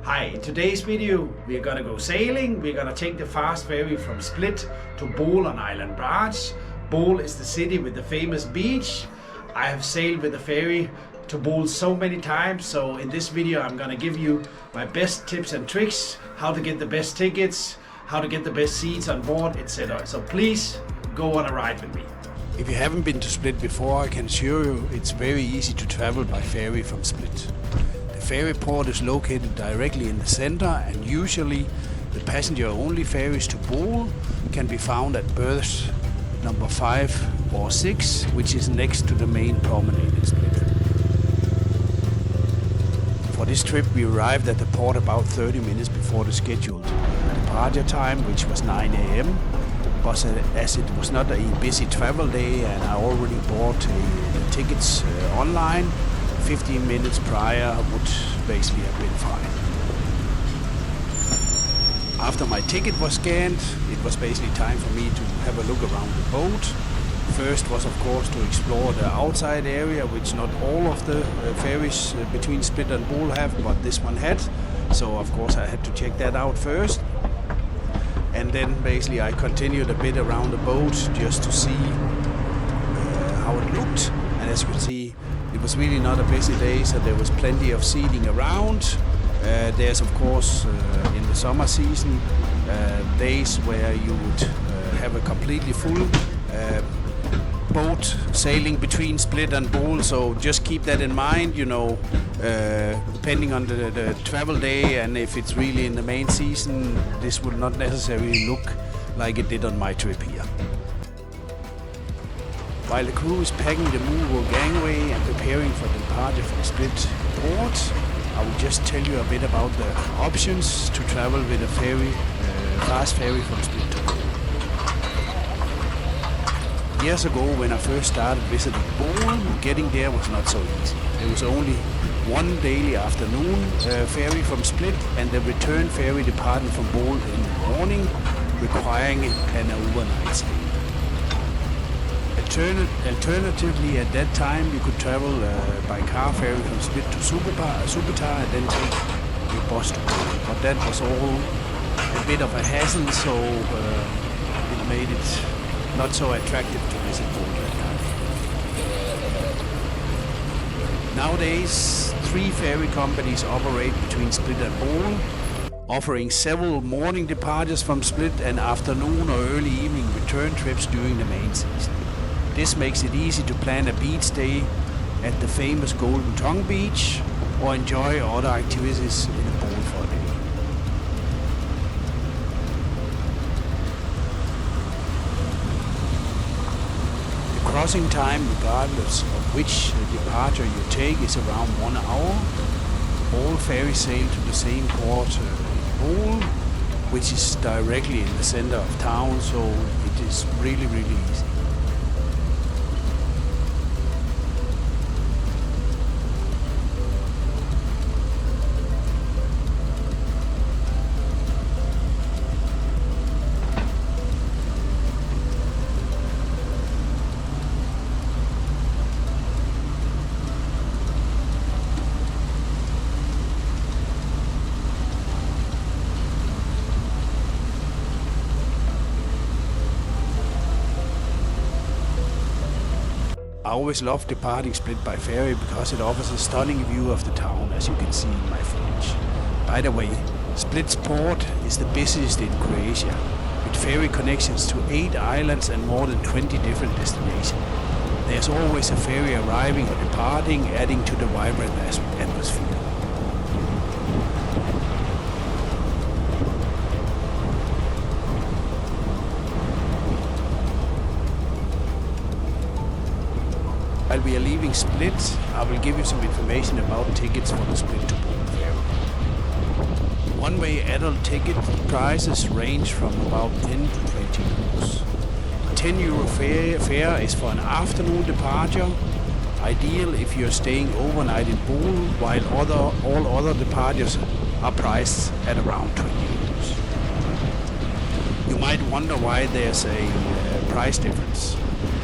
Hi, in today's video we're gonna go sailing. We're gonna take the fast ferry from Split to Bol on Island Barge. Bol is the city with the famous beach. I have sailed with the ferry to Bol so many times, so in this video I'm gonna give you my best tips and tricks, how to get the best tickets, how to get the best seats on board, etc. So please go on a ride with me. If you haven't been to Split before, I can assure you it's very easy to travel by ferry from Split. The ferry port is located directly in the center, and usually the passenger-only ferries to Bol can be found at berths number 5 or 6, which is next to the main promenade in Split. For this trip we arrived at the port about 30 minutes before the scheduled departure time, which was 9 a.m. But as it was not a busy travel day and I already bought the tickets online, 15 minutes prior would basically have been fine. After my ticket was scanned, it was basically time for me to have a look around the boat. First was of course to explore the outside area, which not all of the ferries between Split and Bol have, but this one had. So of course I had to check that out first. And then basically I continued a bit around the boat just to see how it looked. And as you can see, it was really not a busy day, so there was plenty of seating around. There's of course in the summer season days where you would have a completely full boat sailing between Split and Bol, so just keep that in mind, you know, depending on the travel day, and if it's really in the main season, this will not necessarily look like it did on my trip here. While the crew is packing the movable gangway and preparing for departure from Split port, I will just tell you a bit about the options to travel with a ferry, fast ferry from Split to Bol. Years ago, when I first started visiting Bol, getting there was not so easy. There was only one daily afternoon ferry from Split and the return ferry departing from Bol in the morning, requiring an overnight stay. Alternatively, at that time, you could travel by car ferry from Split to Supetar and then take your bus to Bol. But that was all a bit of a hassle, so it made it not so attractive to visit Bol that time. Nowadays, 3 ferry companies operate between Split and Bol, offering several morning departures from Split and afternoon or early evening return trips during the main season. This makes it easy to plan a beach day at the famous Golden Tongue Beach or enjoy other activities in Bol for a day. Crossing time, regardless of which departure you take, is around 1 hour. All ferries sail to the same port in Bol, which is directly in the center of town, so it is really easy. I always love departing Split by ferry because it offers a stunning view of the town, as you can see in my footage. By the way, Split's port is the busiest in Croatia, with ferry connections to 8 islands and more than 20 different destinations. There's always a ferry arriving or departing, adding to the vibrant atmosphere. While we are leaving Split, I will give you some information about tickets for the Split to Bol ferry. One-way adult ticket prices range from about 10 to 20 euros. €10 fare is for an afternoon departure, ideal if you're staying overnight in Bol, while all other departures are priced at around 20 euros. You might wonder why there's a price difference.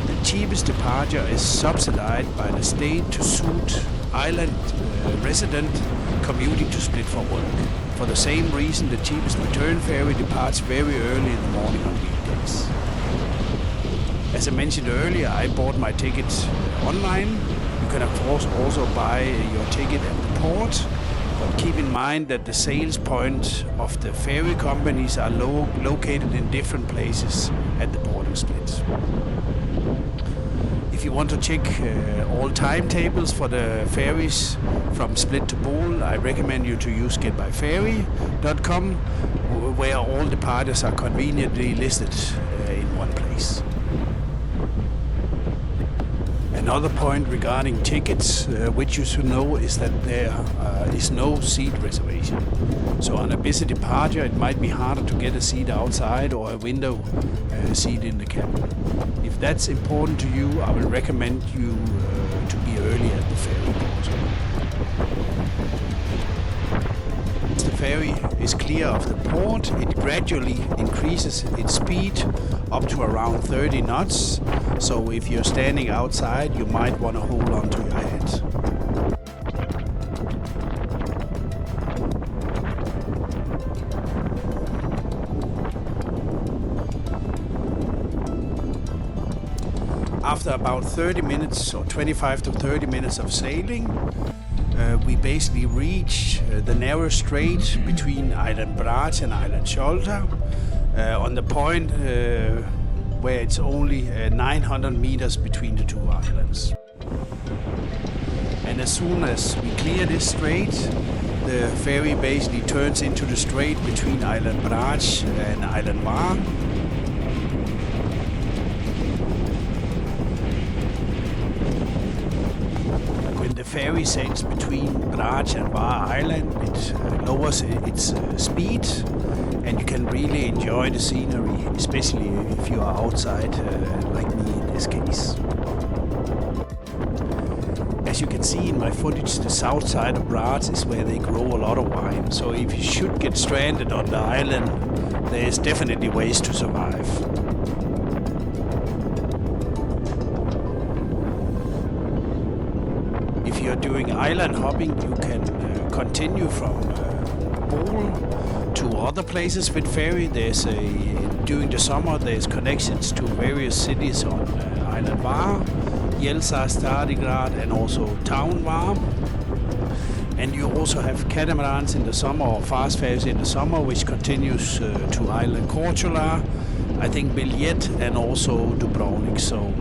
The cheapest departure is subsidized by the state to suit island resident commuting to Split for work. For the same reason, the cheapest return ferry departs very early in the morning on weekdays. As I mentioned earlier, I bought my ticket online. You can of course also buy your ticket at the port, but keep in mind that the sales point of the ferry companies are located in different places at the port of Split. If you want to check all timetables for the ferries from Split to Bol, I recommend you to use getbyferry.com, where all departures are conveniently listed in one place. Another point regarding tickets, which you should know, is that there is no seat reservation. So on a busy departure, it might be harder to get a seat outside or a window seat in the cabin. If that's important to you, I will recommend you to be early at the ferry port. Once the ferry is clear of the port, it gradually increases its speed up to around 30 knots. So if you're standing outside, you might want to hold on to your hat. After about 30 minutes or 25 to 30 minutes of sailing, we basically reach the narrow strait between Island Brač and Island Skjolda, on the point where it's only 900 meters between the two islands. And as soon as we clear this strait, the ferry basically turns into the strait between Island Brač and Island Var. When the ferry sails between Brač and Var Island, it lowers its speed, and you can really enjoy the scenery, especially if you are outside like me in this case. As you can see in my footage, the south side of Brač is where they grow a lot of wine, so if you should get stranded on the island, there is definitely ways to survive. If you're doing island hopping, you can continue from Bol to other places with ferry. During the summer there's connections to various cities on Island Var, Jelsa, Stadigrad, and also Town Var. And you also have catamarans in the summer, or fast ferries in the summer, which continues to Island Korčula, I think Biljet, and also Dubrovnik. So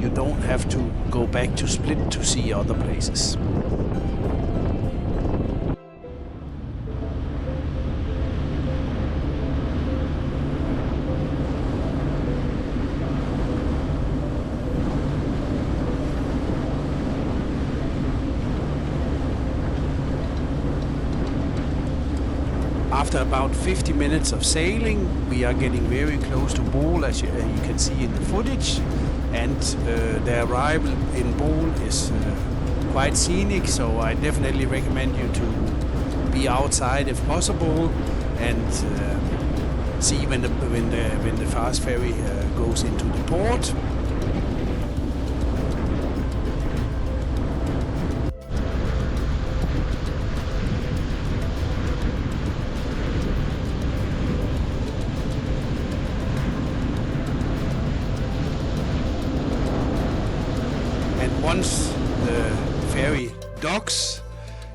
you don't have to go back to Split to see other places. After about 50 minutes of sailing, we are getting very close to Bol, as you can see in the footage, and the arrival in Bol is quite scenic, so I definitely recommend you to be outside if possible and see when the fast ferry goes into the port. Once the ferry docks,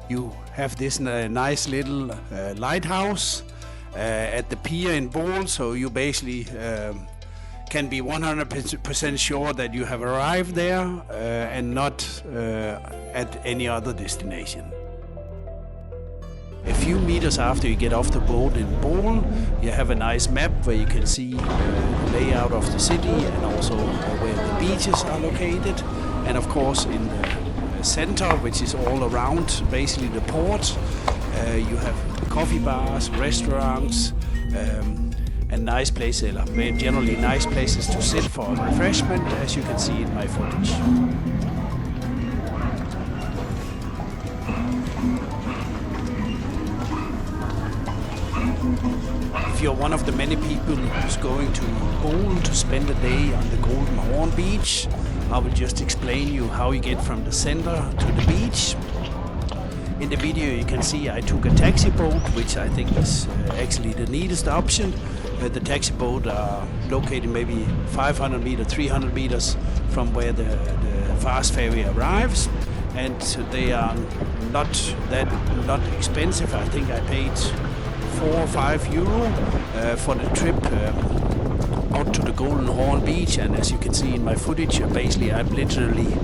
you have this nice little lighthouse at the pier in Bol, so you basically can be 100% sure that you have arrived there and not at any other destination. A few meters after you get off the boat in Bol, you have a nice map where you can see the layout of the city and also where the beaches are located. And of course in the center, which is all around basically the port, you have coffee bars, restaurants, and nice places, generally nice places to sit for refreshment, as you can see in my footage. If you're one of the many people who's going to Bol to spend a day on the Golden Horn Beach, I will just explain you how you get from the center to the beach. In the video you can see I took a taxi boat, which I think is actually the neatest option. The taxi boat are located maybe 500 meters, 300 meters from where the fast ferry arrives, and they are not expensive. I think I paid 4 or 5 euro for the trip out to the Golden Horn Beach, and as you can see in my footage, basically I'm literally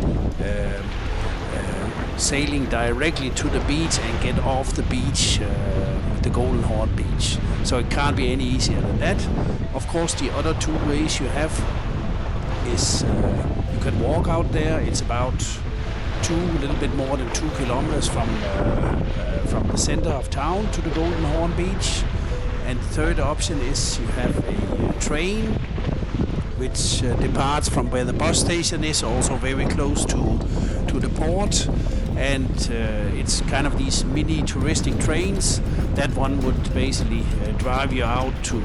sailing directly to the beach and get off the beach, the Golden Horn Beach. So it can't be any easier than that. Of course, the other two ways you have is you can walk out there. It's about a little bit more than 2 kilometers from the center of town to the Golden Horn Beach. And the third option is you have a train which departs from where the bus station is, also very close to the port. And it's kind of these mini touristic trains. That one would basically drive you out to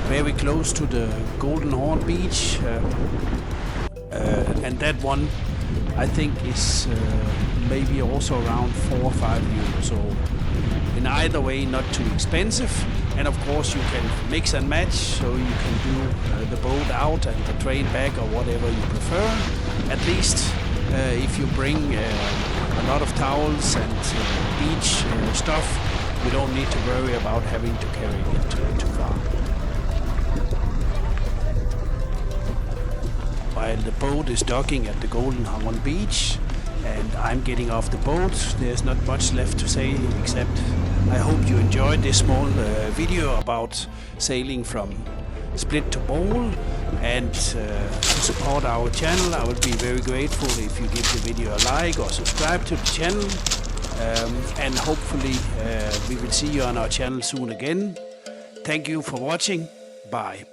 very close to the Golden Horn Beach. And that one I think is maybe also around 4 or 5 euros. So in either way, not too expensive. And of course you can mix and match, so you can do the boat out and the train back, or whatever you prefer. At least if you bring a lot of towels and beach stuff, you don't need to worry about having to carry it too far. While the boat is docking at the Golden Horn Beach and I'm getting off the boat, there's not much left to say except I hope you enjoyed this small video about sailing from Split to Bol. And to support our channel, I would be very grateful if you give the video a like or subscribe to the channel. And hopefully we will see you on our channel soon again. Thank you for watching. Bye.